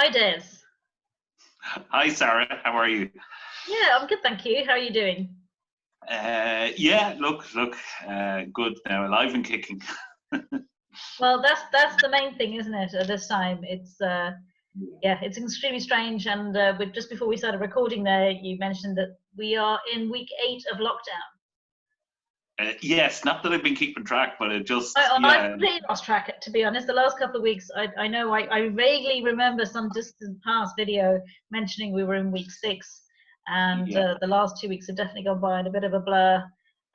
Hi, Des. Hi, Sarah. How are you? Yeah, I'm good, thank you. How are you doing? Yeah, look, good now, alive and kicking. Well, that's the main thing, isn't it? At this time, yeah, it's extremely strange. And just before we started recording, there, you mentioned that we are in week 8 of lockdown. Yes, not that I've been keeping track, but it just, I yeah, completely lost track, to be honest. The last couple of weeks, I know I vaguely remember some distant past video mentioning we were in week 6, and yeah, the last 2 weeks have definitely gone by in a bit of a blur.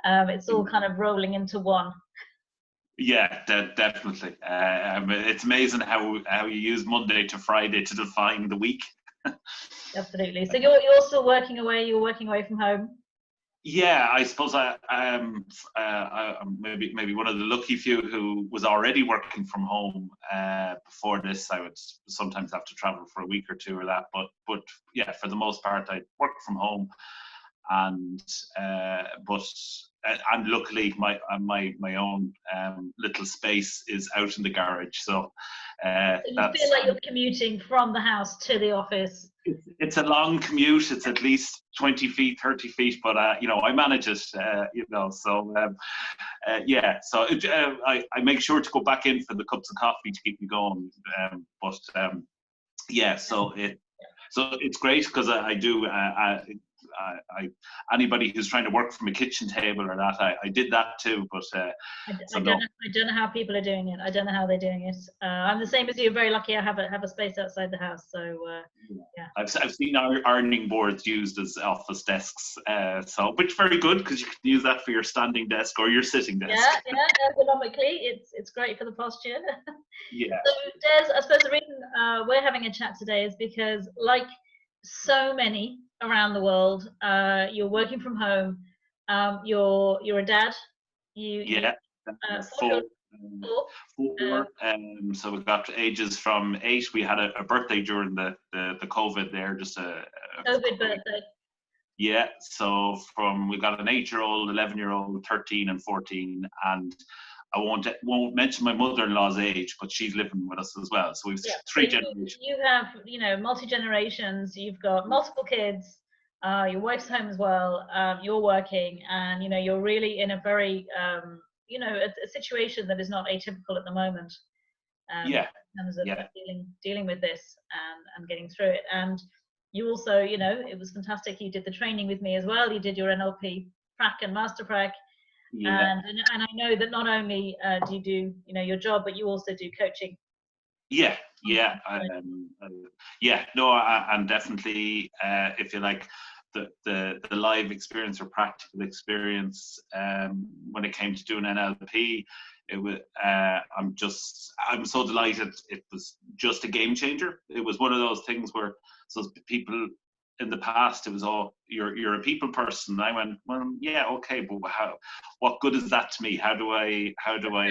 It's all kind of rolling into one. yeah, definitely. It's amazing how you use Monday to Friday to define the week. Absolutely. So you're still working away. You're working away from home. Yeah, I suppose I'm maybe one of the lucky few who was already working from home before this. I would sometimes have to travel for a week or two or that, but yeah, for the most part, I work from home, and but and luckily my own little space is out in the garage, so So you feel that's like you're commuting from the house to the office. it's a long commute. It's at least 20 feet, 30 feet, but I manage it, so yeah, so I make sure to go back in for the cups of coffee to keep me going, but yeah, so it's great because I do. Anybody who's trying to work from a kitchen table or that, I did that too. But I don't know how people are doing it. I don't know how they're doing it. I'm the same as you. Very lucky. I have a space outside the house. So yeah. I've seen our ironing boards used as office desks, so which is very good because you can use that for your standing desk or your sitting desk. Yeah. Ergonomically, it's great for the posture. Yeah. So Des, I suppose the reason we're having a chat today is because, like so many around the world, you're working from home. You're a dad. You Yeah. four, Four. Four. So we got ages from 8. We had a birthday during the COVID there, just a COVID birthday. Yeah, so we got an 8-year-old, 11-year-old, 13 and 14, and I won't mention my mother-in-law's age, but she's living with us as well. So we've three generations. You have multi-generations. You've got multiple kids. Your wife's home as well. You're working, and you're really in a very a situation that is not atypical at the moment. Yeah. In terms of dealing with this and getting through it. And you also, it was fantastic. You did the training with me as well. You did your NLP prac and master prac. Yeah. And I know that not only do you do your job, but you also do coaching. Yeah. No, and definitely, if you like, the live experience or practical experience, when it came to doing NLP, it was I'm so delighted. It was just a game changer. It was one of those things where people in the past, it was you're a people person. And I went, well, yeah, okay, but what good is that to me? How do I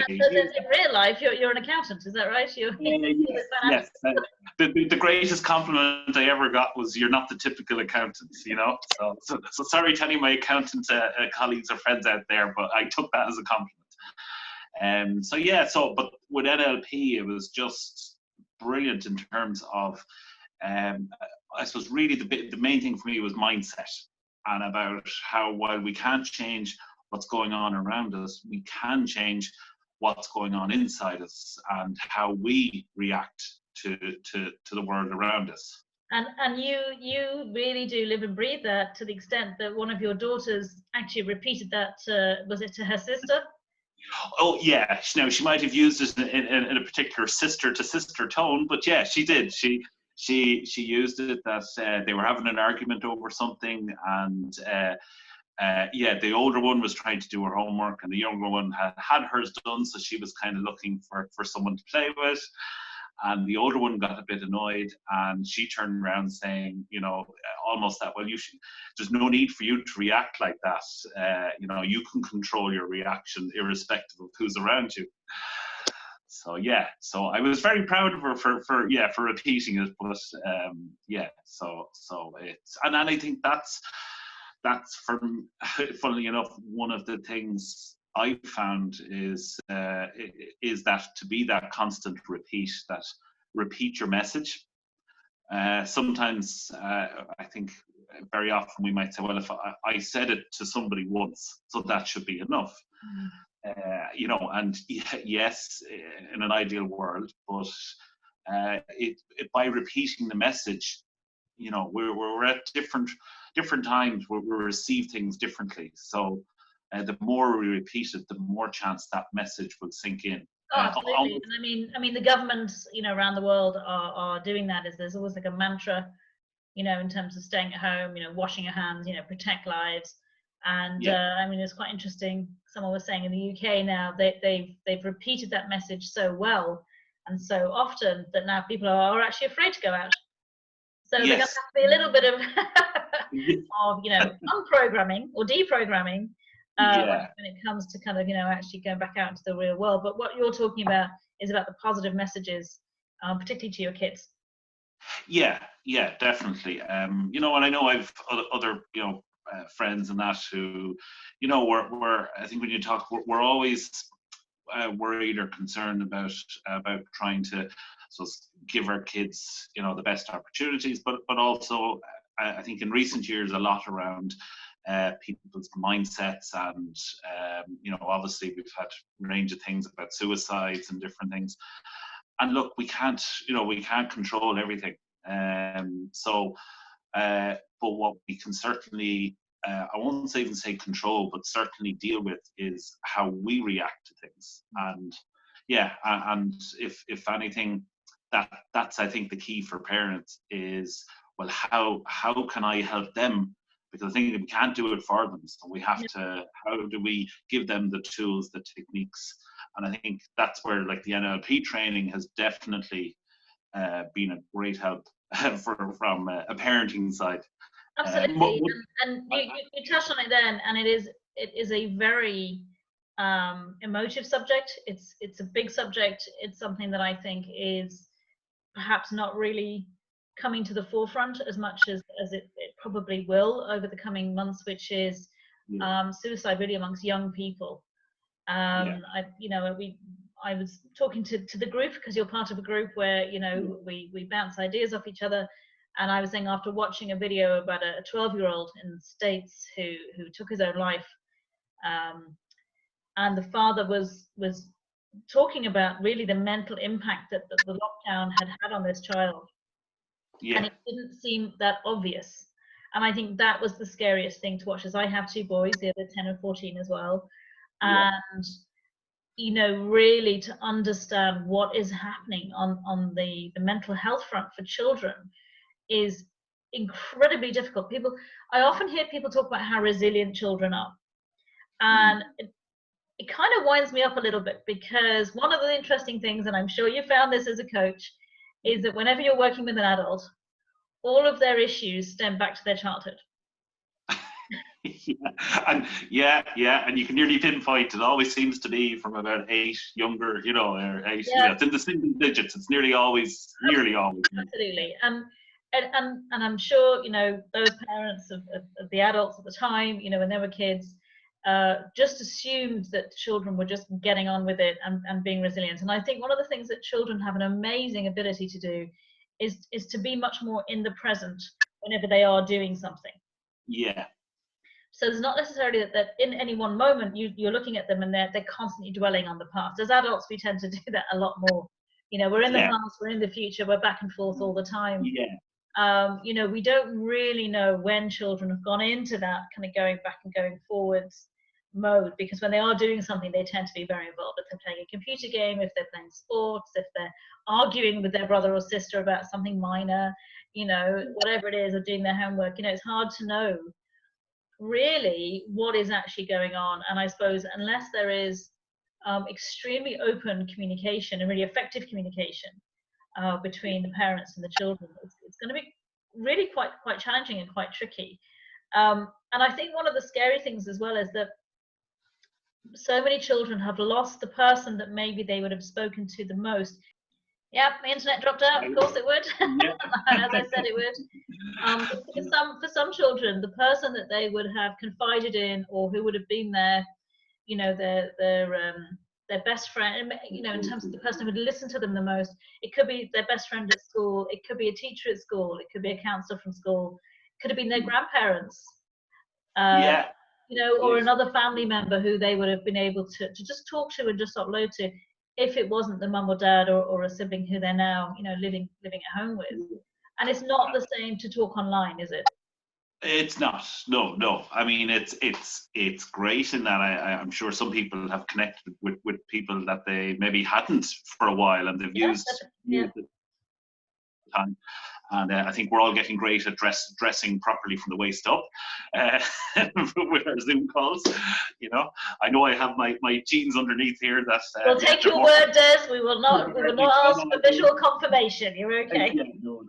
in real life you're an accountant, is that right? Yes. The greatest compliment I ever got was, you're not the typical accountant, so sorry to any of my accountant colleagues or friends out there, but I took that as a compliment. But with NLP, it was just brilliant in terms of, I suppose really the main thing for me was mindset, and about how, while we can't change what's going on around us, we can change what's going on inside us and how we react to the world around us. And you really do live and breathe that, to the extent that one of your daughters actually repeated that. Was it to her sister? Oh yeah, she might have used it in a particular sister to sister tone, but yeah, she did. She used it that they were having an argument over something, and the older one was trying to do her homework, and the younger one had hers done, so she was kind of looking for someone to play with. And the older one got a bit annoyed, and she turned around saying, almost that, well, there's no need for you to react like that. You can control your reaction irrespective of who's around you. So yeah, so I was very proud of her for repeating it. But so it's, and I think that's funnily enough, one of the things I found is that to be that constant repeat your message. Sometimes I think very often we might say, well, if I said it to somebody once, so that should be enough. You know, and yes, in an ideal world, but by repeating the message, you know, we're at different times where we receive things differently. So the more we repeat it, the more chance that message will sink in. Oh, absolutely. And I mean, the governments, you know, around the world are doing that. Is there's always like a mantra, you know, in terms of staying at home, you know, washing your hands, you know, protect lives. And I mean, it's quite interesting. Someone was saying in the UK now they've repeated that message so well and so often that now people are actually afraid to go out. So they're going to have to be a little bit of, of, you know, unprogramming or deprogramming when it comes to kind of, you know, actually going back out into the real world. But what you're talking about is about the positive messages, particularly to your kids. Yeah, definitely. You know, and I know I've other, you know, friends and that who, you know, we're I think when you talk, we're always worried or concerned about trying to give our kids, you know, the best opportunities, but also I think in recent years a lot around people's mindsets and you know, obviously we've had a range of things about suicides and different things, and look, we can't control everything, but what we can certainly I won't even say control, but certainly deal with is how we react to things. And and if anything, that's I think the key for parents is, well, how can I help them? Because I think we can't do it for them, so we have to. How do we give them the tools, the techniques? And I think that's where, like, the NLP training has definitely been a great help from a parenting side. Absolutely, and you touched on it then, and it is a very emotive subject. It's a big subject. It's something that I think is perhaps not really coming to the forefront as much as it probably will over the coming months, which is suicide really amongst young people. I was talking to the group, because you're part of a group where, you know, we bounce ideas off each other, and I was saying, after watching a video about a 12-year-old in the States who took his own life, and the father was talking about really the mental impact that the lockdown had on this child, and it didn't seem that obvious. And I think that was the scariest thing to watch, as I have two boys, the other 10 and 14 as well, and you know, really to understand what is happening on the mental health front for children is incredibly difficult. I often hear people talk about how resilient children are, and it kind of winds me up a little bit, because one of the interesting things, and I'm sure you found this as a coach, is that whenever you're working with an adult, all of their issues stem back to their childhood. And you can nearly pinpoint, it always seems to be from about 8 younger, you know, or 8, it's in the single digits. It's nearly always. Absolutely. And I'm sure, you know, those parents of the adults at the time, you know, when they were kids, just assumed that children were just getting on with it and being resilient. And I think one of the things that children have an amazing ability to do is to be much more in the present whenever they are doing something. So there's not necessarily that in any one moment you're looking at them and they're constantly dwelling on the past. As adults, we tend to do that a lot more. You know, we're in the past, we're in the future, we're back and forth all the time. You know, we don't really know when children have gone into that kind of going back and going forwards mode, because when they are doing something, they tend to be very involved. If they're playing a computer game, if they're playing sports, if they're arguing with their brother or sister about something minor, you know, whatever it is, or doing their homework, you know, it's hard to know really what is actually going on. And I suppose unless there is extremely open communication and really effective communication between the parents and the children, it's going to be really quite challenging and quite tricky. And I think one of the scary things as well is that so many children have lost the person that maybe they would have spoken to the most. Yeah, my internet dropped out. Of course it would, as I said it would. For some children, the person that they would have confided in, or who would have been their, you know, their their best friend, you know, in terms of the person who would listen to them the most. It could be their best friend at school, it could be a teacher at school, it could be a counsellor from school, it could have been their grandparents, Yeah. you know, or another family member who they would have been able to just talk to and just upload to, if it wasn't the mum or dad or a sibling who they're now, you know, living at home with. And it's not the same to talk online, is it? It's not. No. I mean, it's great in that I'm sure some people have connected with people that they maybe hadn't for a while, and they've used the time. And I think we're all getting great at dressing properly from the waist up with our Zoom calls. You know I have my jeans underneath here. That we'll take your word, Des. We will not ask for visual confirmation. You're okay. Yeah, no.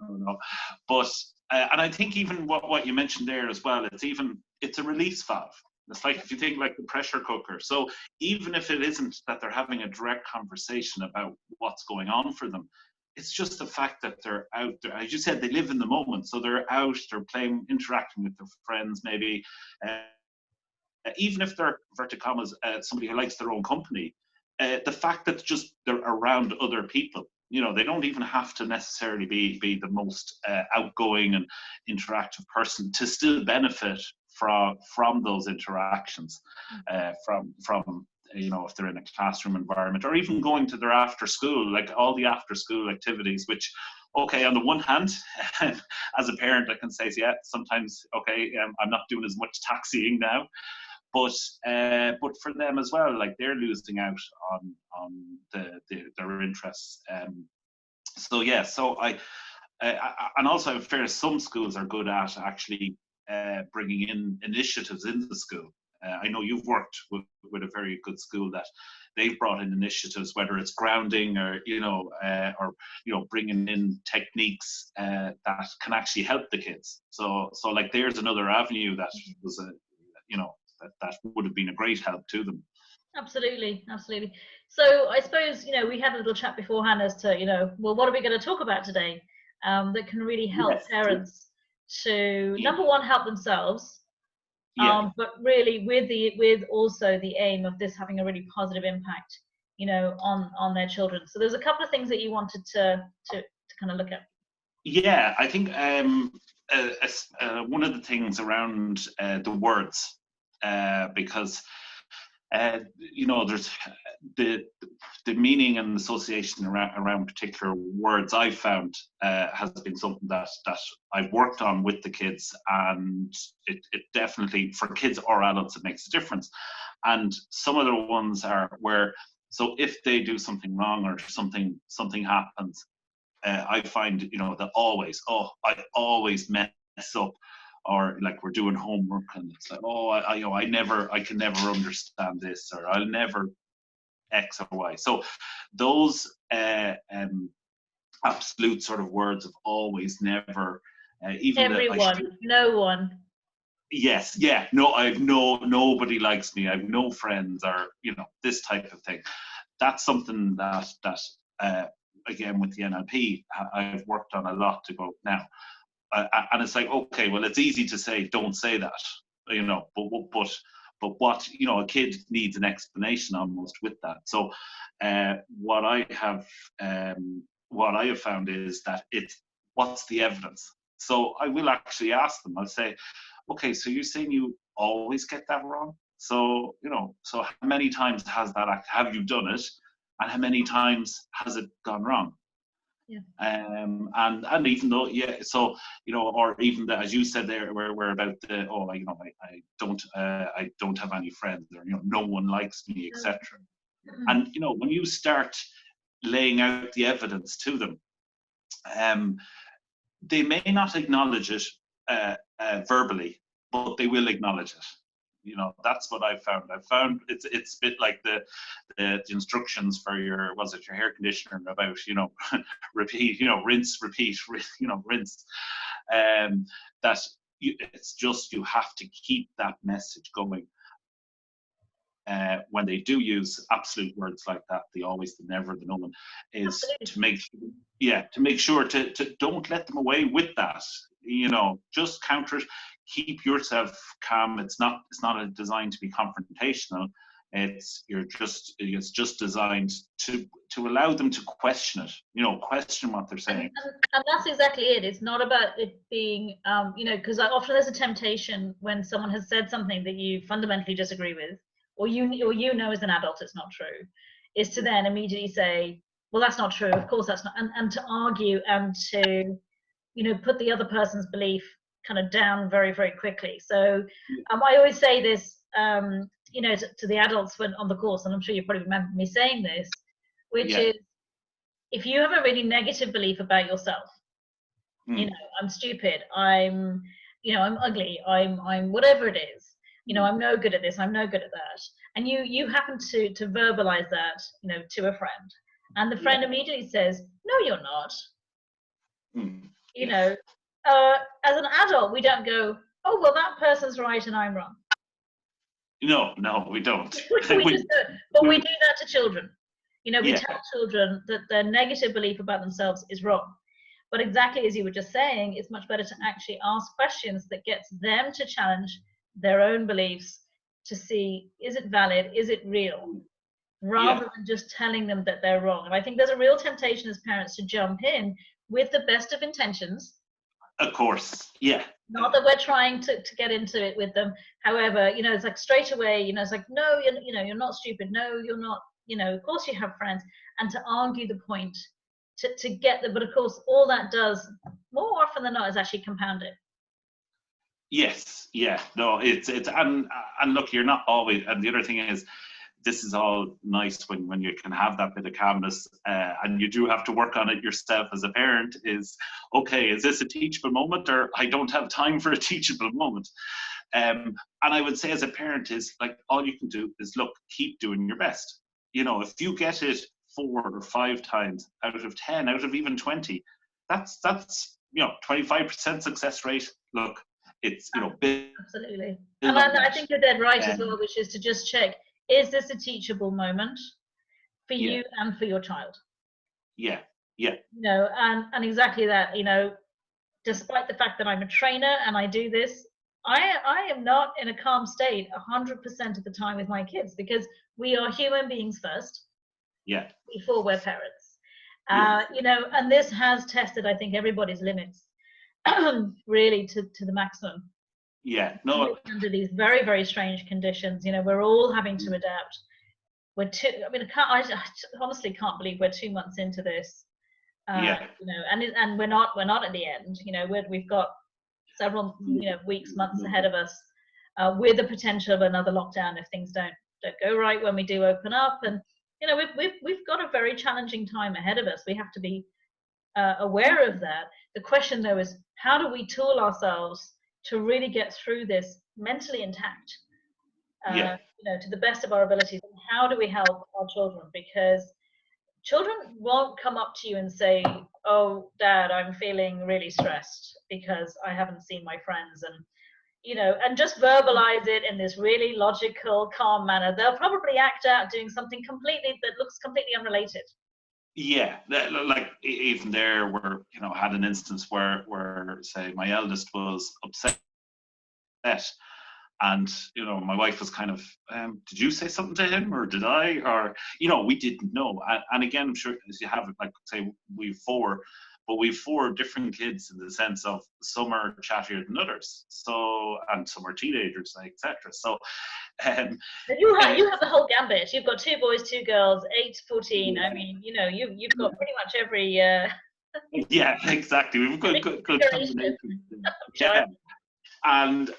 But and I think even what you mentioned there as well, it's a release valve. It's like, if you think like the pressure cooker. So even if it isn't that they're having a direct conversation about what's going on for them, it's just the fact that they're out there. As you said, they live in the moment. So they're out, they're playing, interacting with their friends, maybe. Even if they're, inverted commas, somebody who likes their own company, the fact that just they're around other people, you know, they don't even have to necessarily be the most outgoing and interactive person to still benefit from those interactions, from you know, if they're in a classroom environment, or even going to their after school, like all the after school activities, which, okay, on the one hand, as a parent, I can say, yeah, sometimes, okay, I'm not doing as much taxiing now, but for them as well, like, they're losing out on their interests. So yeah, so I and also, in fairness, some schools are good at actually bringing in initiatives in the school. I know you've worked with a very good school that they've brought in initiatives, whether it's grounding or bringing in techniques that can actually help the kids. So like, there's another avenue that was that would have been a great help to them. Absolutely. So I suppose, you know, we had a little chat beforehand as to, you know, well, what are we going to talk about today that can really help parents to, number one, help themselves. But really with also the aim of this having a really positive impact, you know, on their children. So there's a couple of things that you wanted to kind of look at. Yeah, I think one of the things around the words, because you know, there's the meaning and association around particular words, I've found has been something that I've worked on with the kids, and it definitely, for kids or adults, it makes a difference. And some of the ones are where, so if they do something wrong or something happens, I find, you know, that I always mess up. Or like, we're doing homework and it's like, I can never understand this, or I'll never X or Y. So those absolute sort of words of always, never, even everyone, no one. Yes, yeah, no, nobody likes me, I've no friends, or, you know, this type of thing. That's something that again, with the NLP, I've worked on a lot to go now. And it's like, okay, well, it's easy to say, don't say that, you know, but what, you know, a kid needs an explanation almost with that. So what I have found is that it's, what's the evidence? So I will actually ask them, I'll say, okay, so you're saying you always get that wrong? So, you know, so how many times have you done it? And how many times has it gone wrong? Yeah. And even though, yeah, so, you know, or even that, as you said there, we're about the, you know, I don't have any friends, or, you know, no one likes me, etc. And, you know, when you start laying out the evidence to them, they may not acknowledge it verbally, but they will acknowledge it. You know, that's what I've found. I've found it's a bit like the instructions for your hair conditioner about, you know, repeat, you know, rinse, repeat, you know, rinse. It's just, you have to keep that message going. When they do use absolute words like that, the always, the never, the no one, is to make sure to don't let them away with that. You know, just counter it. Keep yourself calm. It's not designed to be confrontational. It's just designed to allow them to question it, question what they're saying. And that's exactly it. It's not about it being, because often there's a temptation when someone has said something that you fundamentally disagree with, or you know as an adult it's not true, is to then immediately say, well, that's not true. Of course that's not, and to argue and to, put the other person's belief kind of down very, very quickly. So I always say this, to the adults when on the course, and I'm sure you probably remember me saying this, which is, if you have a really negative belief about yourself, I'm stupid, I'm ugly, I'm whatever it is, I'm no good at this, I'm no good at that, and you happen to verbalize that, to a friend, and the friend immediately says, no, you're not. As an adult, we don't go, oh, well, that person's right and I'm wrong. No, we don't. But we do that to children. We tell children that their negative belief about themselves is wrong. But exactly as you were just saying, it's much better to actually ask questions that gets them to challenge their own beliefs, to see, is it valid, is it real, rather than just telling them that they're wrong. And I think there's a real temptation as parents to jump in with the best of intentions. Of course, yeah. Not that we're trying to get into it with them. However, it's like straight away, it's like, no, you're not stupid. No, you're not, of course you have friends. And to argue the point, to get them. But of course, all that does, more often than not, is actually compound it. Yes, yeah. No, it's and look, you're not always, and the other thing is, this is all nice when you can have that bit of calmness, and you do have to work on it yourself as a parent. Is okay, is this a teachable moment, or I don't have time for a teachable moment? And I would say as a parent is like, all you can do is look, keep doing your best. If you get it 4 or 5 times out of 10, out of even 20, that's 25% success rate. Look, it's absolutely. And I think you're dead right as well, which is to just check, is this a teachable moment for you and for your child? Yeah. And exactly that, despite the fact that I'm a trainer and I do this, I am not in a calm state 100% of the time with my kids, because we are human beings first. Yeah. Before we're parents. And this has tested, I think, everybody's limits really to the maximum. Yeah. No. Under these very, very strange conditions, we're all having to adapt. I honestly can't believe we're 2 months into this. And we're not at the end. We've got several weeks, months ahead of us, with the potential of another lockdown if things don't go right when we do open up. And we've got a very challenging time ahead of us. We have to be aware of that. The question, though, is how do we tool ourselves to really get through this mentally intact, to the best of our abilities? And how do we help our children? Because children won't come up to you and say, oh, Dad, I'm feeling really stressed because I haven't seen my friends, and just verbalize it in this really logical, calm manner. They'll probably act out doing something that looks completely unrelated. Yeah, like even there, where had an instance where say my eldest was upset, and my wife was kind of, did you say something to him, or did I, or we didn't know. And again, I'm sure as you have it, like say we've 4. But we've 4 different kids in the sense of some are chattier than others, and some are teenagers, etc. So you have the whole gambit. You've got 2 boys, 2 girls, 8, 14. I mean, you've got pretty much every. Yeah, exactly. We've got good combination. Yeah, and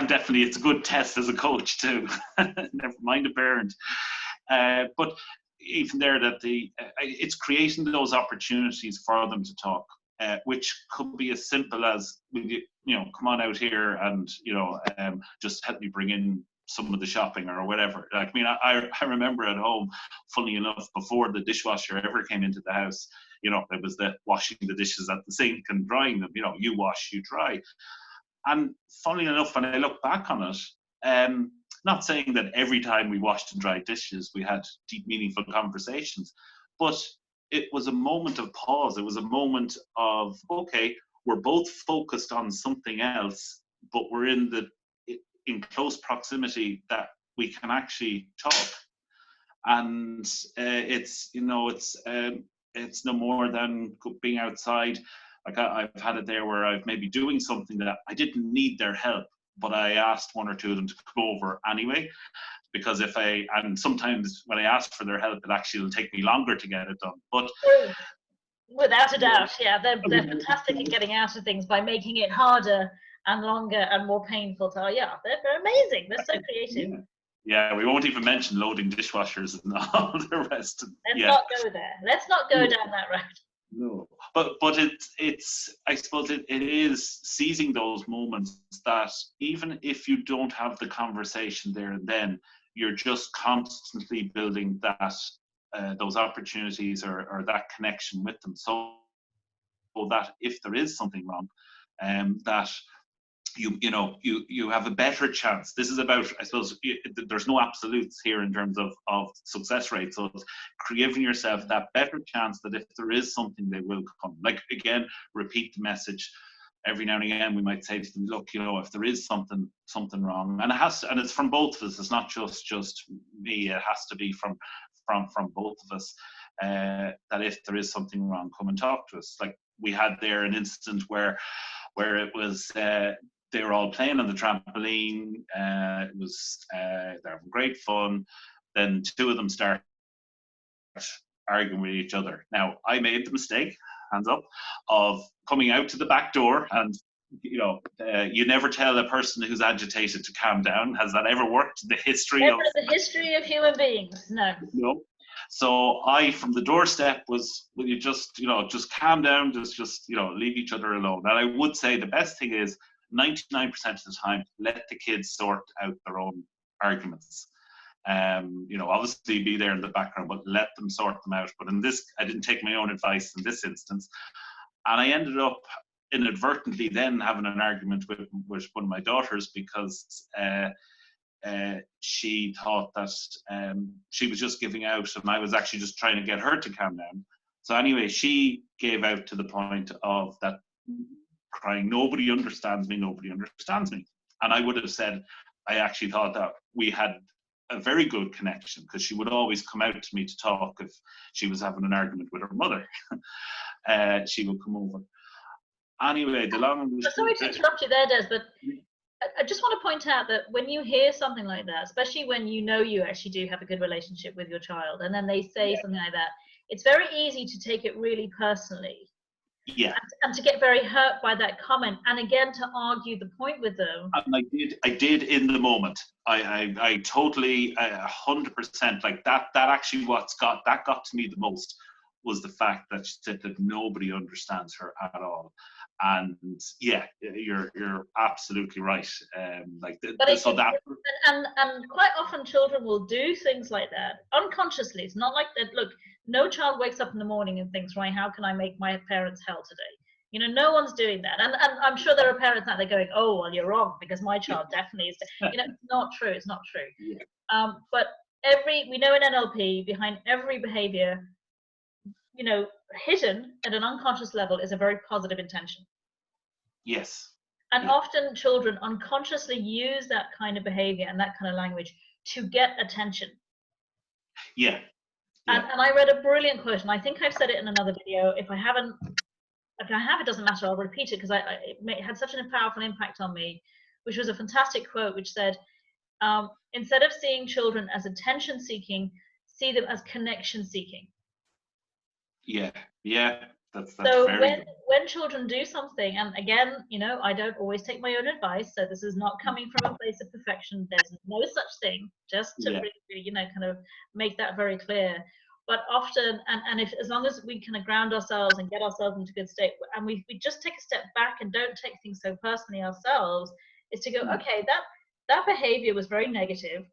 definitely it's a good test as a coach too. Never mind a parent, but. Even there, that it's creating those opportunities for them to talk, which could be as simple as, come on out here and just help me bring in some of the shopping or whatever. Like, I mean, I remember at home, funny enough, before the dishwasher ever came into the house, it was the washing the dishes at the sink and drying them. You wash, you dry. And funnily enough, when I look back on it, not saying that every time we washed and dried dishes we had deep, meaningful conversations, but it was a moment of pause. It was a moment of, okay, we're both focused on something else, but we're in close proximity that we can actually talk. And it's no more than being outside. Like I've had it there where I've maybe doing something that I didn't need their help, but I asked one or two of them to come over anyway, because and sometimes when I ask for their help, it actually will take me longer to get it done. But without a doubt, yeah, they're fantastic at getting out of things by making it harder and longer and more painful. So yeah, they're amazing. They're so creative. Yeah, we won't even mention loading dishwashers and all the rest. Let's not go there. Let's not go down that road. No, but it's I suppose it is seizing those moments that even if you don't have the conversation there and then, you're just constantly building that those opportunities or that connection with them, so that if there is something wrong, that you have a better chance. This is about, I suppose, there's no absolutes here in terms of success rate. So it's giving yourself that better chance that if there is something, they will come. Like, again, repeat the message. Every now and again, we might say to them, look, if there is something wrong, and it's from both of us. It's not just me. It has to be from both of us. That if there is something wrong, come and talk to us. Like, we had there an incident where it was they were all playing on the trampoline. It was they're having great fun. Then two of them start arguing with each other. Now, I made the mistake, hands up, of coming out to the back door, and you never tell a person who's agitated to calm down. Has that ever worked in the history the history of human beings? No. So I, from the doorstep, was, will you just calm down, just leave each other alone. And I would say the best thing is 99% of the time, let the kids sort out their own arguments. Obviously be there in the background, but let them sort them out. But in this, I didn't take my own advice in this instance. And I ended up inadvertently then having an argument with one of my daughters, because she thought that she was just giving out, and I was actually just trying to get her to calm down. So anyway, she gave out to the point of that crying, nobody understands me. And I would have said, I actually thought that we had a very good connection, because she would always come out to me to talk if she was having an argument with her mother. She would come over. Anyway, the long and sorry to interrupt you there, Des, but I just want to point out that when you hear something like that, especially when you actually do have a good relationship with your child, and then they say something like that, it's very easy to take it really personally. Yeah. And to get very hurt by that comment, and again to argue the point with them. And I did in the moment. I totally 100%, like that actually got to me the most was the fact that she said that nobody understands her at all. And yeah, you're absolutely right. And quite often children will do things like that unconsciously. It's not like that. Look, no child wakes up in the morning and thinks, right, how can I make my parents' hell today? No one's doing that. And I'm sure there are parents out there going, oh, well, you're wrong, because my child definitely is. It's not true. It's not true. Yeah. But we know in NLP, behind every behavior, hidden at an unconscious level is a very positive intention. Yes. And often children unconsciously use that kind of behavior and that kind of language to get attention. Yeah. And I read a brilliant quote, and I think I've said it in another video. If I have, it doesn't matter. I'll repeat it, because it had such a powerful impact on me, which was a fantastic quote, which said, instead of seeing children as attention seeking, see them as connection seeking. Yeah. That's so very good. When children do something, and again, I don't always take my own advice, so this is not coming from a place of perfection. There's no such thing, just to really, kind of make that very clear. But often, and if as long as we kind of ground ourselves and get ourselves into a good state, and we just take a step back and don't take things so personally ourselves, is to go, okay, that behavior was very negative.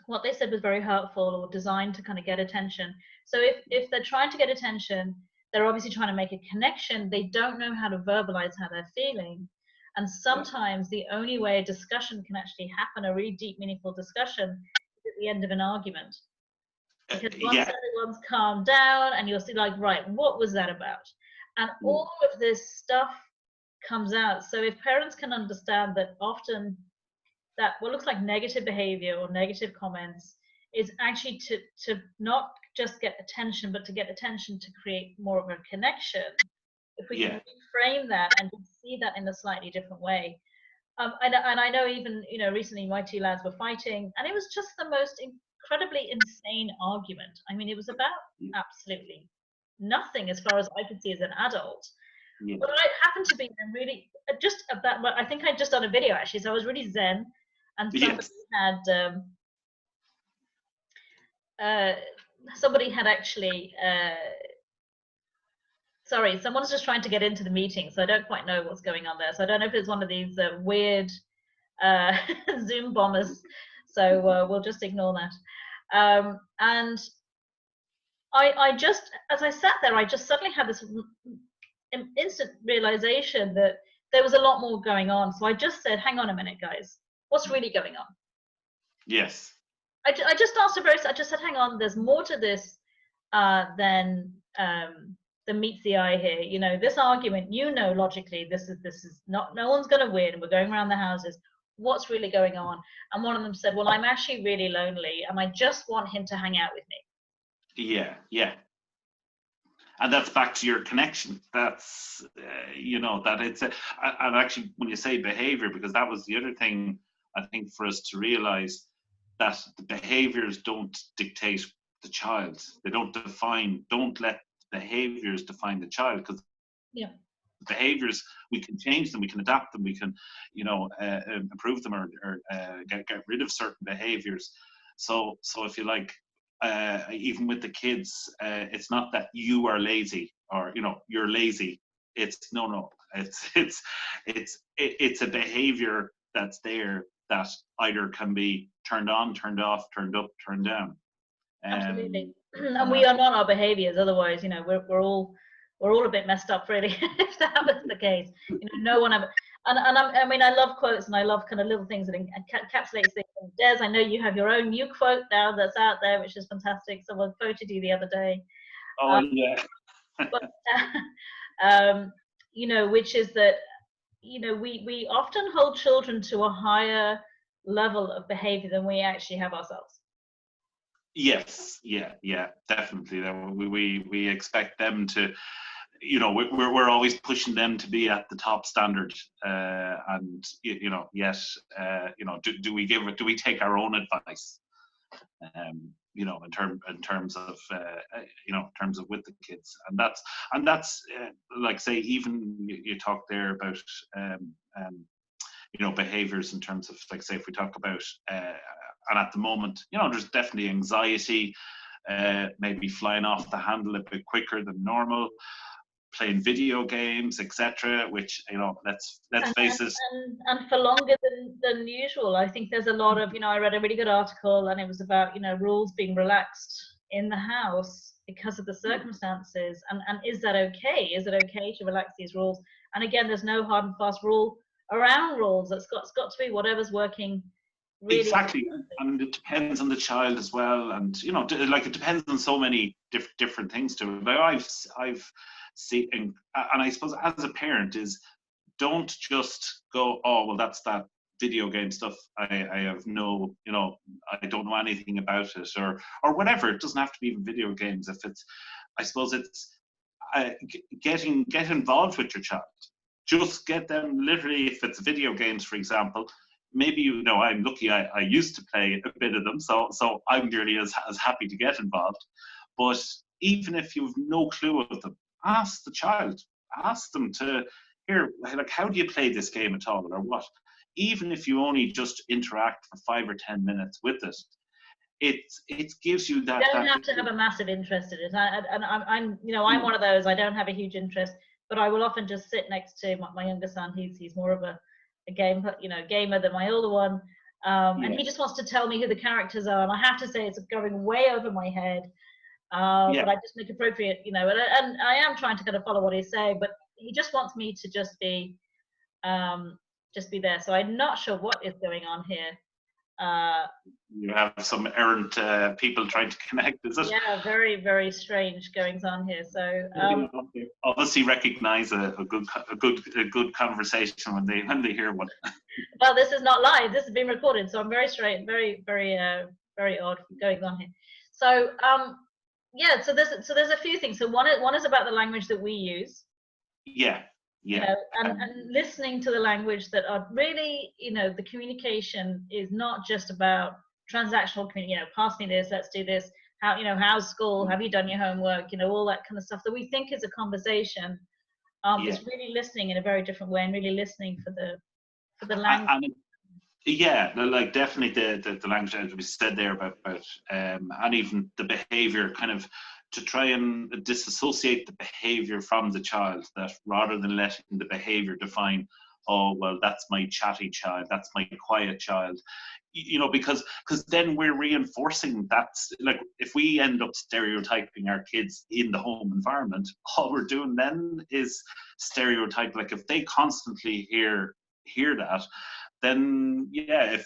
What they said was very hurtful or designed to kind of get attention. So if they're trying to get attention, they're obviously trying to make a connection. They don't know how to verbalize how they're feeling. And sometimes the only way a discussion can actually happen, a really deep, meaningful discussion, is at the end of an argument. Because once everyone's calmed down, and you'll see, like, right, what was that about? And all of this stuff comes out. So if parents can understand that often that what looks like negative behavior or negative comments is actually to not just get attention, but to get attention to create more of a connection. If we can reframe that and see that in a slightly different way. And I know even, you know, recently my two lads were fighting, and it was just the most incredibly insane argument. I mean, it was about absolutely nothing as far as I could see as an adult. But I happened to be really just about, I think I'd just done a video actually, so I was really zen, and somebody had actually sorry, someone's just trying to get into the meeting, so I don't quite know what's going on there. So I don't know if it's one of these weird Zoom bombers. So we'll just ignore that. And I just, as I sat there, I just suddenly had this instant realization that there was a lot more going on. So I just said, hang on a minute, guys, what's really going on? Yes. I just asked I just said, hang on, there's more to this than meets the eye here. You know, this argument, you know, logically, this is not, no one's going to win. We're going around the houses. What's really going on? And one of them said, well, I'm actually really lonely, and I just want him to hang out with me. Yeah, yeah. And that's back to your connection. That's, you know, that it's, and actually when you say behavior, because that was the other thing, I think, for us to realize, that the behaviors don't dictate the child. They don't let behaviors define the child, because behaviors, we can change them, we can adapt them, we can, you know, improve them, or get rid of certain behaviors. So if you like, even with the kids, it's not that you are lazy, or, you know, you're lazy. It's no, it's a behavior that's there, that either can be turned on, turned off, turned up, turned down. Absolutely. And we are not our behaviors, otherwise, you know, we're all a bit messed up, really, if that was the case. You know, no one ever, I mean, I love quotes, and I love kind of little things that encapsulate things. Des, I know you have your own new quote now that's out there, which is fantastic. Someone quoted you the other day. Oh, yeah. But, you know, which is that, you know, we often hold children to a higher level of behavior than we actually have ourselves. Yes, yeah, definitely. We expect them to, you know, we're always pushing them to be at the top standard, and you know, yes, you know, do we take our own advice, you know, in terms of you know, in terms of with the kids, and that's like, say, even you talk there about you know, behaviors in terms of, like, say, if we talk about and at the moment, you know, there's definitely anxiety, maybe flying off the handle a bit quicker than normal, playing video games, etc., which, you know, let's face it. And for longer than usual. I think there's a lot of, you know, I read a really good article, and it was about, you know, rules being relaxed in the house because of the circumstances. And is that okay? Is it okay to relax these rules? And again, there's no hard and fast rule around rules. It's got to be whatever's working. Really, exactly, and it depends on the child as well, and, you know, like, it depends on so many different things too. Like, I've seen, and I suppose as a parent, is don't just go, oh, well, that's that video game stuff. I have no, you know, I don't know anything about it, or whatever. It doesn't have to be even video games. If it's, I suppose it's get involved with your child. Just get them, literally, if it's video games, for example. Maybe, you know, I'm lucky, I used to play a bit of them, so I'm nearly as happy to get involved. But even if you've no clue of them, ask the child. Ask them to, here, like, how do you play this game at all, or what? Even if you only just interact for 5 or 10 minutes with it, it gives you that. You don't have to have a massive interest in it. And I'm, you know, I'm one of those. I don't have a huge interest, but I will often just sit next to my younger son. He's more of a gamer than my older one, and he just wants to tell me who the characters are, and I have to say it's going way over my head, but I just make appropriate, you know, and I am trying to kind of follow what he's saying, but he just wants me to just be there. So I'm not sure what is going on here, You have some errant people trying to connect, is it? Yeah, very, very strange goings on here. So They obviously recognise a good conversation when they hear one. well, this is not live. This is being recorded, so I'm very straight, very, very, very odd goings on here. So yeah, so there's a few things. So one is about the language that we use. Yeah. You know, and listening to the language that are really, you know, the communication is not just about transactional communication, you know, pass me this, let's do this, how, you know, how's school, have you done your homework, you know, all that kind of stuff that we think is a conversation. It's really listening in a very different way and really listening for the language. Yeah, like definitely the language that we said there about and even the behaviour, kind of to try and disassociate the behaviour from the child, that rather than letting the behaviour define, oh well, that's my chatty child, that's my quiet child, you know, because then we're reinforcing that. Like if we end up stereotyping our kids in the home environment, all we're doing then is stereotype. Like if they constantly hear that, then yeah,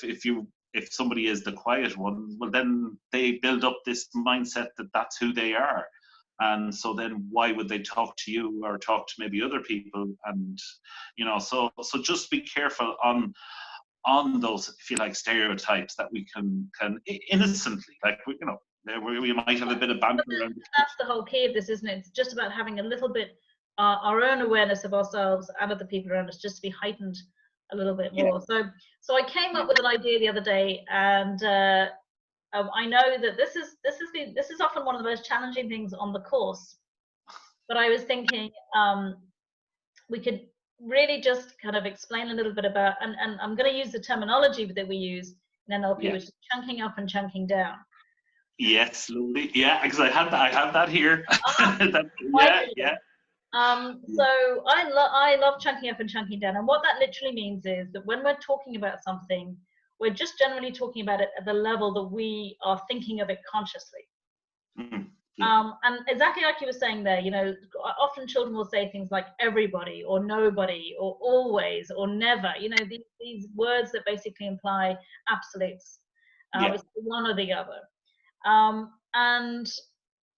if somebody is the quiet one, well then they build up this mindset that that's who they are, and so then why would they talk to you or talk to maybe other people? And you know, so just be careful on those, if you like, stereotypes that we can innocently, like, you know, we might have a bit of banter around. That's the whole key of this, isn't it? It's just about having a little bit our own awareness of ourselves and of the people around us just to be heightened a little bit more. So I came up with an idea the other day, and I know that this is often one of the most challenging things on the course, but I was thinking we could really just kind of explain a little bit about, and I'm going to use the terminology that we use in NLP, which is chunking up and chunking down. Yes, slowly. Yeah, because I have that here. Yeah. So I love chunking up and chunking down, and what that literally means is that when we're talking about something, we're just generally talking about it at the level that we are thinking of it consciously. And exactly like you were saying there, you know, often children will say things like everybody or nobody or always or never, you know, these words that basically imply absolutes. It's one or the other. And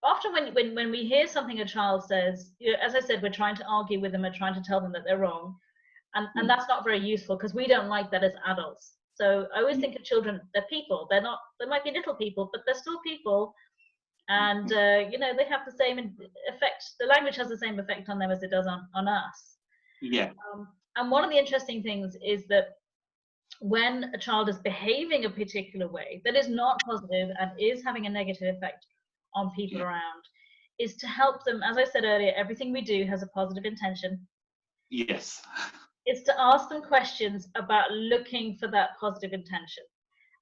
often when we hear something a child says, you know, as I said, we're trying to argue with them, we're trying to tell them that they're wrong, and that's not very useful because we don't like that as adults. So I always think of children, they're people. They might be little people, but they're still people, and you know, they have the same effect. The language has the same effect on them as it does on us. And one of the interesting things is that when a child is behaving a particular way that is not positive and is having a negative effect on people around, is to help them. As I said earlier, everything we do has a positive intention. Yes. It's to ask them questions about looking for that positive intention.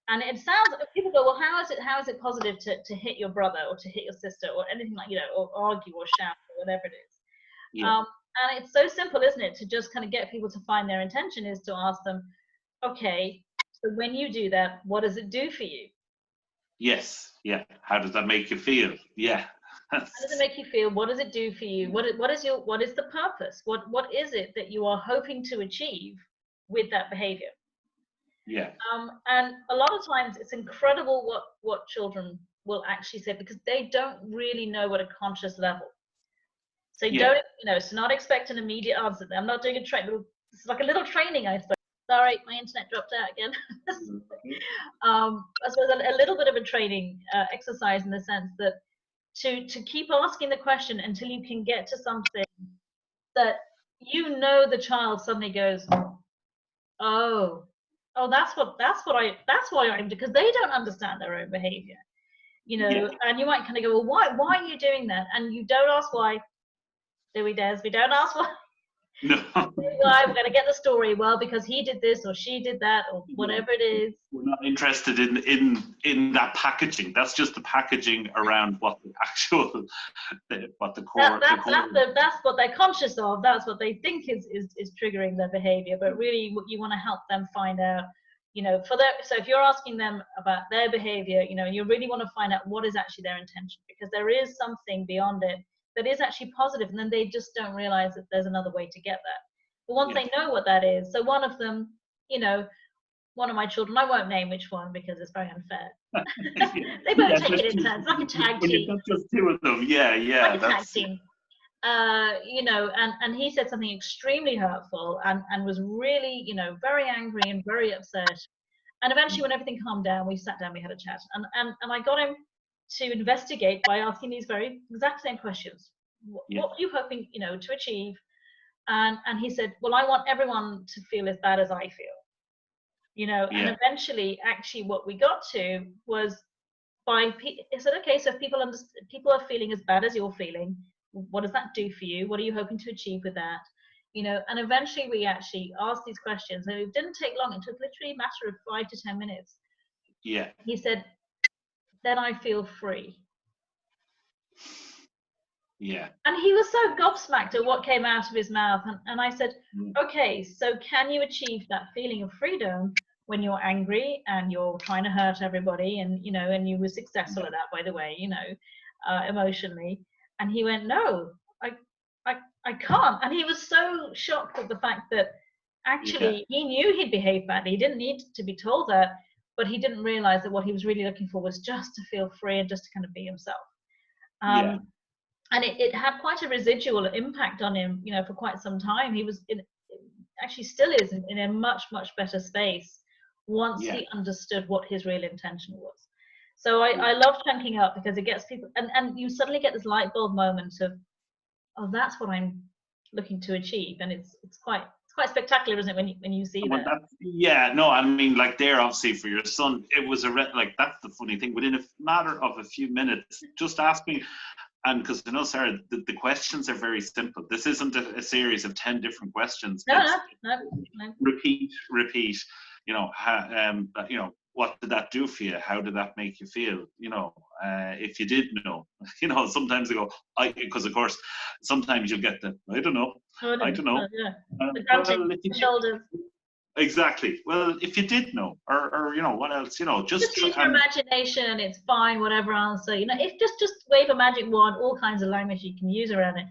And it sounds, people go, well, how is it positive to hit your brother or to hit your sister or anything like, you know, or argue or shout or whatever it is. And it's so simple, isn't it, to just kind of get people to find their intention, is to ask them, okay, so when you do that, what does it do for you? Yes. Yeah. How does that make you feel? Yeah. How does it make you feel? What does it do for you? What is the purpose? What is it that you are hoping to achieve with that behavior? And a lot of times it's incredible what children will actually say, because they don't really know at a conscious level. So don't, you know, so not expect an immediate answer. I'm not doing a training. It's like a little training, I suppose. Sorry, my internet dropped out again. I suppose a little bit of a training exercise, in the sense that to keep asking the question until you can get to something that, you know, the child suddenly goes, oh, that's why I'm, because they don't understand their own behavior, you know. And you might kind of go, well, why are you doing that? And you don't ask why. Do we, Des? We don't ask why. No. I'm going to get the story. Well, because he did this or she did that or whatever it is. We're not interested in that packaging. That's just the packaging around what the actual, what the core. That's what they're conscious of. That's what they think is triggering their behavior. But really, you want to help them find out, you know, so if you're asking them about their behavior, you know, you really want to find out what is actually their intention, because there is something beyond it that is actually positive, and then they just don't realize that there's another way to get that. But once they know what that is, so one of them, you know, one of my children, I won't name which one because it's very unfair. They Yeah, both take it in turns, like a tag when team. you've got just two of them, yeah, Like a tag team. You know, and he said something extremely hurtful and was really, you know, very angry and very upset. And eventually, when everything calmed down, we sat down, we had a chat, and I got him to investigate by asking these very exact same questions. What are you hoping, you know, to achieve? And he said, well, I want everyone to feel as bad as I feel, you know. And eventually, actually, what we got to was I said, okay, so if people are feeling as bad as you're feeling, what does that do for you? What are you hoping to achieve with that? You know, and eventually we actually asked these questions, and it didn't take long. It took literally a matter of 5 to 10 minutes. Yeah. He said, then I feel free. Yeah. And he was so gobsmacked at what came out of his mouth. And I said, okay, so can you achieve that feeling of freedom when you're angry and you're trying to hurt everybody, and, you know, and you were successful at that, by the way, you know, emotionally? And he went, no, I can't. And he was so shocked at the fact that actually he knew he'd behaved badly. He didn't need to be told that, but he didn't realize that what he was really looking for was just to feel free and just to kind of be himself. And it had quite a residual impact on him, you know, for quite some time. He was actually still is in a much, much better space once he understood what his real intention was. So I love chunking up because it gets people, and you suddenly get this light bulb moment of, oh, that's what I'm looking to achieve. And it's quite spectacular, isn't it, when you see that? No, I mean, like, there, obviously, for your son, it was like, that's the funny thing. Within a matter of a few minutes, just asking, and because, you know, Sarah, the questions are very simple. This isn't a series of 10 different questions. No. Repeat. You know, you know, what did that do for you? How did that make you feel? You know, if you did know, you know, sometimes they go, because of course, sometimes you'll get the, I don't know. The shoulders. Exactly. Well, if you did know, or you know, what else? You know, just use your imagination. It's fine, whatever answer. You know, if just wave a magic wand. All kinds of language you can use around it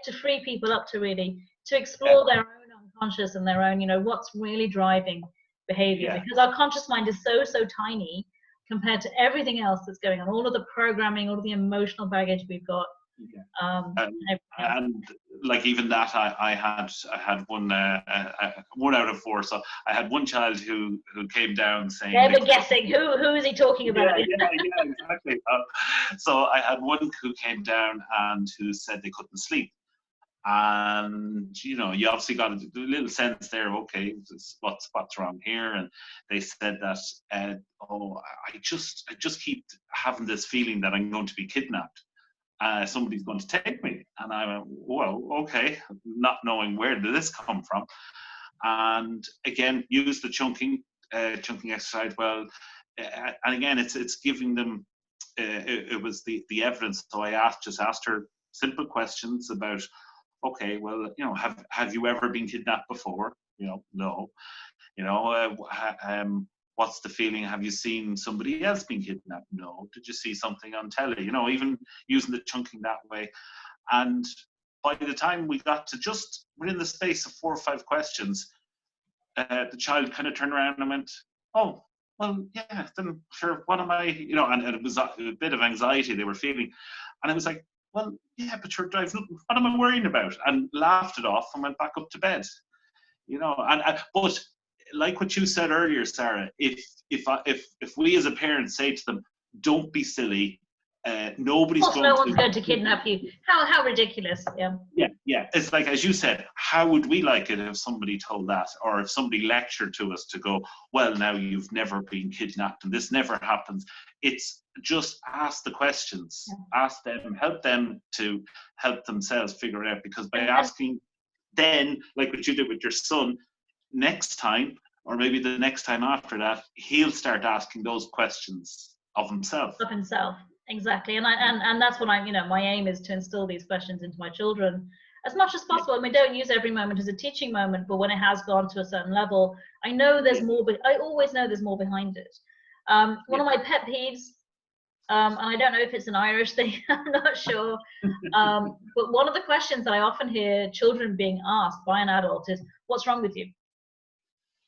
to free people up to really to explore their own unconscious and their own, you know, what's really driving behavior. Because our conscious mind is so tiny compared to everything else that's going on. All of the programming, all of the emotional baggage we've got. And like, even that, I had one out of 4. So I had one child who came down saying, never guessing who is he talking about. Exactly. So I had one who came down and who said they couldn't sleep. And, you know, you obviously got a little sense there, okay, what's wrong here? And they said that, I just keep having this feeling that I'm going to be kidnapped. Somebody's going to take me. And I went, well, okay, not knowing where did this come from. And again, use the chunking exercise. Well, and again, it's giving them, it was the evidence. So I just asked her simple questions about, okay, well, you know, have you ever been kidnapped before? You know, no. You know, what's the feeling? Have you seen somebody else being kidnapped? No. Did you see something on telly? You know, even using the chunking that way. And by the time we got to just within the space of 4 or 5 questions, the child kind of turned around and went, oh, well, yeah, then sure, what am I, you know, and it was a bit of anxiety they were feeling. And I was like, well, yeah, but you're driving, what am I worrying about? And laughed it off and went back up to bed. You know, but like what you said earlier, Sarah, if we as a parent say to them, don't be silly, nobody's going no one's going to kidnap you. How ridiculous. Yeah. It's like, as you said, how would we like it if somebody told that, or if somebody lectured to us to go, well, now you've never been kidnapped and this never happens. It's just ask the questions, ask them, help them to help themselves figure it out, because by asking, then, like what you did with your son, next time, or maybe the next time after that, he'll start asking those questions of himself. Of himself, exactly. And that's what I'm, you know, my aim is to instill these questions into my children as much as possible. And we don't use every moment as a teaching moment, but when it has gone to a certain level, I know there's more, but I always know there's more behind it. One of my pet peeves, and I don't know if it's an Irish thing, I'm not sure, but one of the questions that I often hear children being asked by an adult is, what's wrong with you?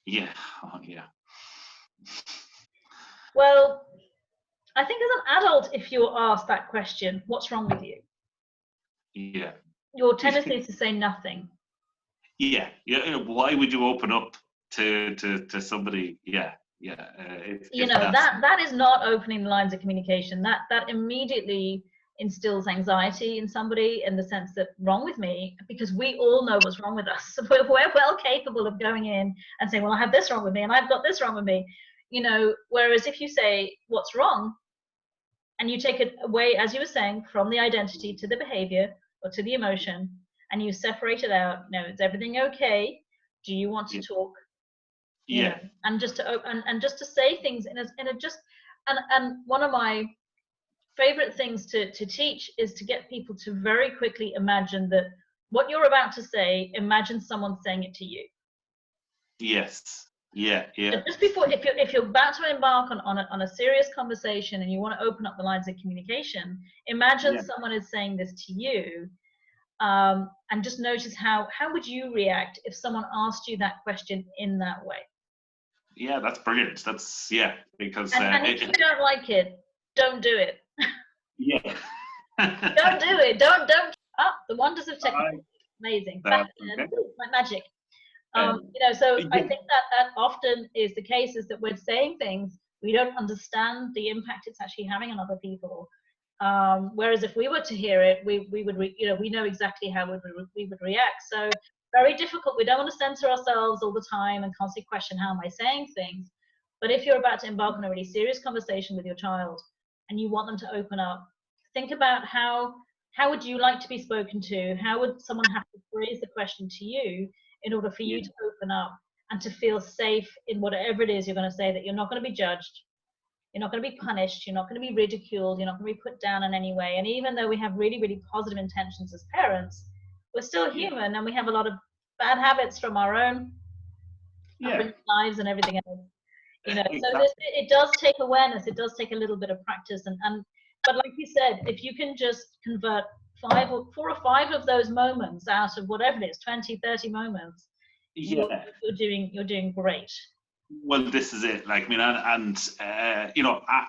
Yeah. Well, I think as an adult, if you're asked that question, what's wrong with you? Yeah. Your tendency is to say nothing. Yeah. Why would you open up to somebody? Yeah. If That is not opening the lines of communication. That immediately instills anxiety in somebody, in the sense that wrong with me, because we all know what's wrong with us. We're well capable of going in and saying, well, I have this wrong with me and I've got this wrong with me. Whereas if you say what's wrong, and you take it away, as you were saying, from the identity to the behavior or to the emotion, and you separate it out, is everything okay? Do you want to talk? And just to say things in a just, and one of my favorite things to teach is to get people to very quickly imagine that what you're about to say, imagine someone saying it to you. Yes. Yeah. So just before, if you're about to embark on a serious conversation and you want to open up the lines of communication, imagine someone is saying this to you, and just notice how would you react if someone asked you that question in that way. Yeah, that's brilliant. That's because and if you don't like it, don't do it. Yeah. Don't do it. Don't. The wonders of technology. Amazing. Back then, like magic. So I think that often is the case, is that we're saying things, we don't understand the impact it's actually having on other people. Whereas if we were to hear it, we would, we know exactly how we would react. So very difficult. We don't want to censor ourselves all the time and constantly question, how am I saying things? But if you're about to embark on a really serious conversation with your child and you want them to open up, think about how would you like to be spoken to? How would someone have to phrase the question to you in order for you to open up and to feel safe in whatever it is you're going to say, that you're not going to be judged, you're not going to be punished, you're not going to be ridiculed, you're not going to be put down in any way. And even though we have really, really positive intentions as parents, we're still human, and we have a lot of bad habits from our own lives and everything else. Exactly. So it does take awareness, it does take a little bit of practice, but like you said, if you can just convert 4 or 5 of those moments out of whatever it is, 20, 30 moments, you're doing great. Well, this is it. Like, I mean,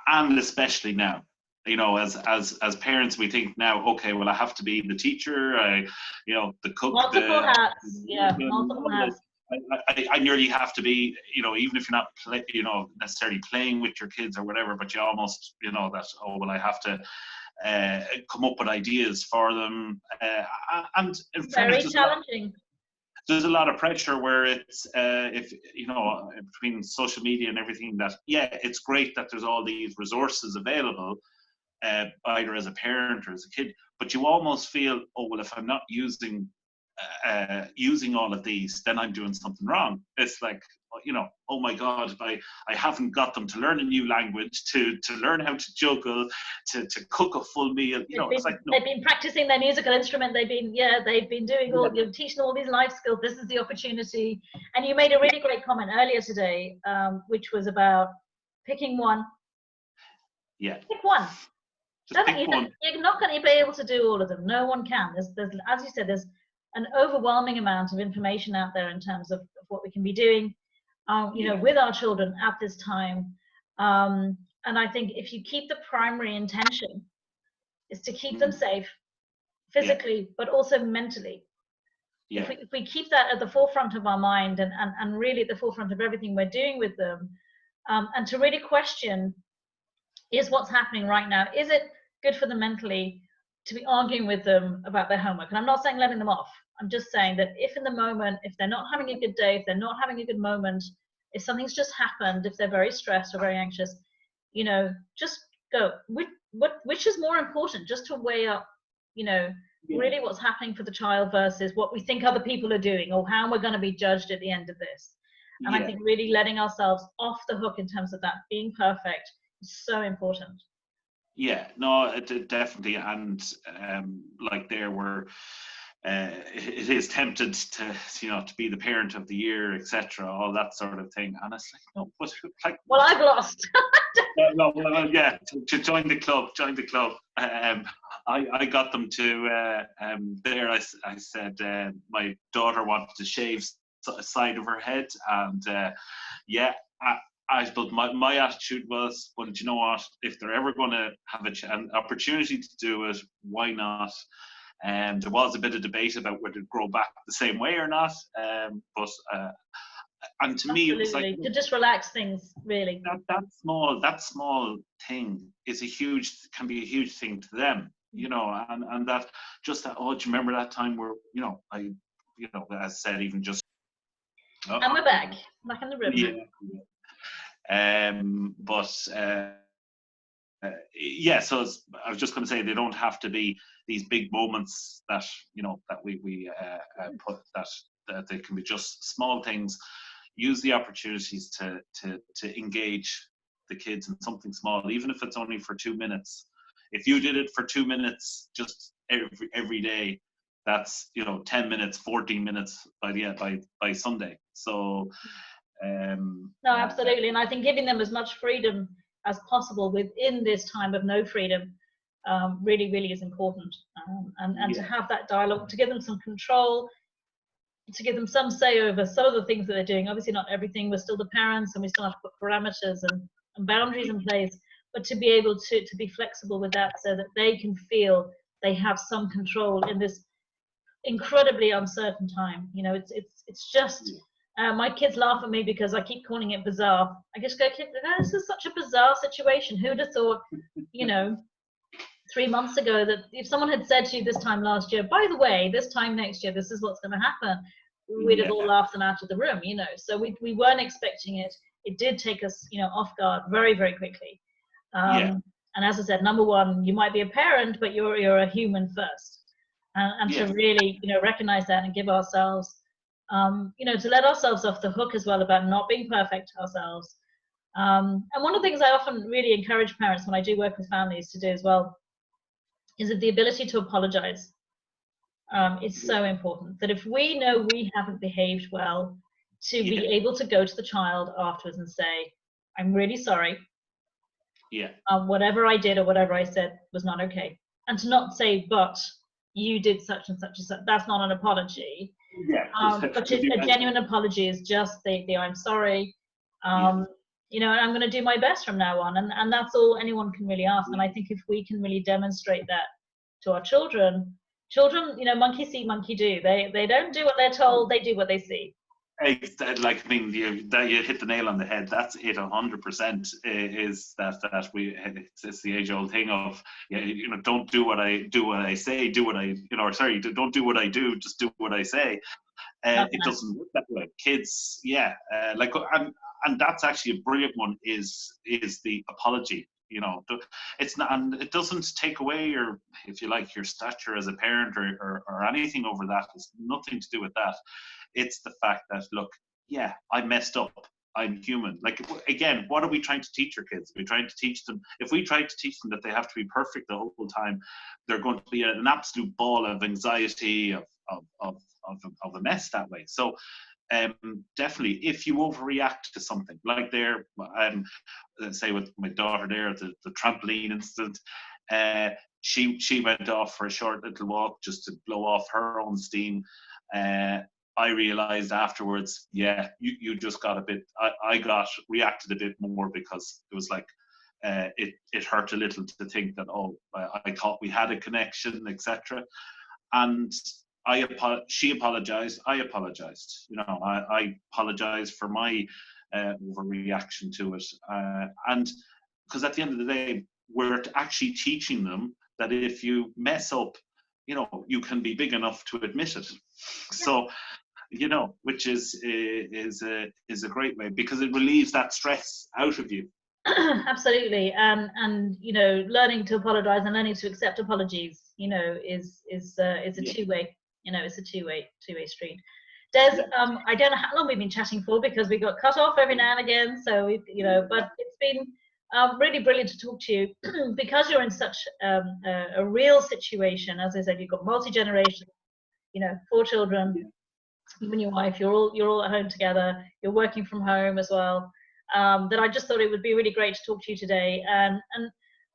and especially now, as parents, we think now, okay, well, I have to be the teacher, the cook, multiple hats. Multiple hats. I nearly have to be, even if you're not, necessarily playing with your kids or whatever, but you almost, that, oh, well, I have to come up with ideas for them. And in very challenging. There's a lot of pressure where it's, if, between social media and everything, that, it's great that there's all these resources available, either as a parent or as a kid, but you almost feel, oh, well, if I'm not using all of these, then I'm doing something wrong. It's like, oh my God, I haven't got them to learn a new language, to learn how to juggle, to cook a full meal. It's like, no. They've been practicing their musical instrument. They've been doing you're teaching all these life skills. This is the opportunity. And you made a really great comment earlier today, which was about picking one. Yeah. Pick one. Pick one. You're not going to be able to do all of them. No one can. There's as you said, there's an overwhelming amount of information out there in terms of what we can be doing, with our children at this time. And I think if you keep the primary intention is to keep them safe physically, but also mentally. If we keep that at the forefront of our mind and really at the forefront of everything we're doing with them, and to really question, is what's happening right now, is it good for them mentally to be arguing with them about their homework? And I'm not saying letting them off. I'm just saying that if in the moment, if they're not having a good day, if they're not having a good moment, if something's just happened, if they're very stressed or very anxious, just go, which is more important, just to weigh up, really what's happening for the child versus what we think other people are doing, or how we're going to be judged at the end of this. And I think really letting ourselves off the hook in terms of that being perfect is so important. Yeah, no, it definitely. And like there were, it is tempted to be the parent of the year, etc., all that sort of thing. And it's like, no, but like, well, I've lost. To join the club. I got them to there. I said my daughter wanted to shave a side of her head, and I suppose my attitude was, well, do you know what? If they're ever going to have an opportunity to do it, why not? And there was a bit of debate about whether it grow back the same way or not. But and to me, it was like, to just relax things, really. That small thing can be a huge thing to them, you know, and that just that. Oh, do you remember that time where, you know, as I said, even just. And we're back in the room. Yeah. Yeah, so I was just going to say, they don't have to be these big moments that, you know, that we put, that they can be just small things. Use the opportunities to engage the kids in something small, even if it's only for 2 minutes. If you did it for 2 minutes just every day, that's, you know, 10 minutes, 14 minutes by Sunday. So no, absolutely. And I think giving them as much freedom as possible within this time of no freedom really, really is important. And to have that dialogue, to give them some control, to give them some say over some of the things that they're doing. Obviously not everything, we're still the parents and we still have to put parameters and boundaries in place, but to be able to be flexible with that so that they can feel they have some control in this incredibly uncertain time. You know, it's just, my kids laugh at me because I keep calling it bizarre. I just go, this is such a bizarre situation. Who'd have thought, you know, 3 months ago that if someone had said to you this time last year, by the way, this time next year, this is what's going to happen, we'd have all laughed them out of the room, you know. So we weren't expecting it. It did take us, you know, off guard very, very quickly. And as I said, number one, you might be a parent, but you're a human first. And to really, you know, recognize that and give ourselves, you know, to let ourselves off the hook as well about not being perfect ourselves. And one of the things I often really encourage parents when I do work with families to do as well is that the ability to apologize is so important. That if we know we haven't behaved well, to be able to go to the child afterwards and say, I'm really sorry. Whatever I did or whatever I said was not okay. And to not say, but you did such and such and such. That's not an apology. But a genuine apology is just the I'm sorry. You know, and I'm going to do my best from now on. And that's all anyone can really ask. And I think if we can really demonstrate that to our children, you know, monkey see, monkey do. They don't do what they're told, they do what they see. Like, I mean, you hit the nail on the head. That's it, 100%. Is that it's the age-old thing of, you know, don't do what I say, do what I, you know, or sorry, don't do what I do, just do what I say. It doesn't work that way. Kids, like, and that's actually a brilliant one. Is the apology. You know, it's not, and it doesn't take away your, if you like, your stature as a parent or anything over that. It's nothing to do with that. It's the fact that, look, I messed up. I'm human. Like, again, what are we trying to teach our kids? We're trying to teach them, if we try to teach them that they have to be perfect the whole time, they're going to be an absolute ball of anxiety, of a mess that way. So definitely, if you overreact to something, like there, let's say with my daughter there, the trampoline incident, she went off for a short little walk just to blow off her own steam. I realized afterwards, you just got a bit, I reacted a bit more, because it was like, it hurt a little to think that, I thought we had a connection, etc. And she apologized, I apologized. You know, I apologized for my overreaction to it. And because at the end of the day, we're actually teaching them that if you mess up, you know, you can be big enough to admit it. So, you know, which is a great way, because it relieves that stress out of you. Absolutely. And you know, learning to apologize and learning to accept apologies, you know, is a two-way, you know, it's a two-way street. Des, I don't know how long we've been chatting for, because we got cut off every now and again, so we've, you know, but it's been really brilliant to talk to you because you're in such a real situation. As I said, you've got multi-generation, you know, 4 children, you and your wife, you're all at home together, you're working from home as well. That I just thought it would be really great to talk to you today. And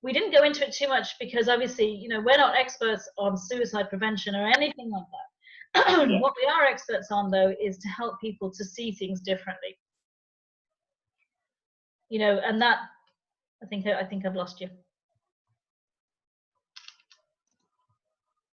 we didn't go into it too much because obviously, you know, we're not experts on suicide prevention or anything like that. What we are experts on, though, is to help people to see things differently. you know, and that, I think I've lost you.